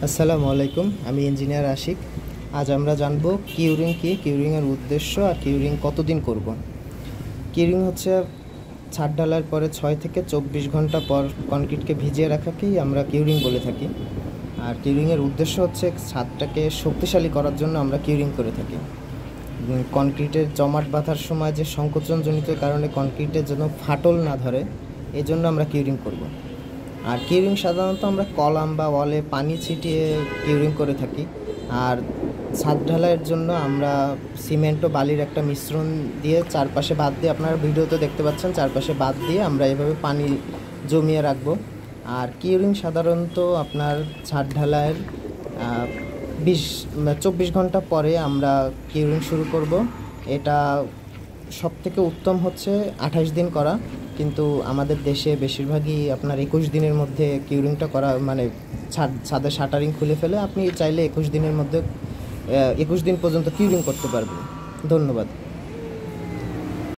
আসসালামু আলাইকুম, আমি ইঞ্জিনিয়ার আশিক। আজ আমরা জানব কিউরিং কি, কিউরিংয়ের উদ্দেশ্য আর কিউরিং কতদিন করব। কিউরিং হচ্ছে ছাদ ঢালার পরে 6 থেকে 24 ঘন্টা পর কনক্রিটকে ভিজিয়ে রাখাকেই আমরা কিউরিং বলে থাকি। আর কিউরিংয়ের উদ্দেশ্য হচ্ছে ছাদটাকে শক্তিশালী করার জন্য আমরা কিউরিং করে থাকি। কনক্রিটের জমাট বাঁধার সময় যে সংকোচনজনিত কারণে কনক্রিটের জন্য ফাটল না ধরে, এজন্য আমরা কিউরিং করব। আর কিউরিং সাধারণত আমরা কলাম বা ওয়ালে পানি ছিটিয়ে কিউরিং করে থাকি। আর ছাদ ঢালাইয়ের জন্য আমরা সিমেন্ট ও বালির একটা মিশ্রণ দিয়ে চারপাশে বাঁধ দিয়ে, আপনারা ভিডিওতে দেখতে পাচ্ছেন, চারপাশে বাঁধ দিয়ে আমরা এভাবে পানি জমিয়ে রাখবো। আর কিউরিং সাধারণত আপনার ছাদ ঢালাইয়ের 24 ঘন্টা পরে আমরা কিউরিং শুরু করব। এটা সবথেকে উত্তম হচ্ছে 28 দিন করা, কিন্তু আমাদের দেশে বেশিরভাগই আপনার 21 দিনের মধ্যে কিউরিংটা করা, মানে ছাদে শাটারিং খুলে ফেলে আপনি চাইলে 21 দিনের মধ্যে 21 দিন পর্যন্ত কিউরিং করতে পারবেন। ধন্যবাদ।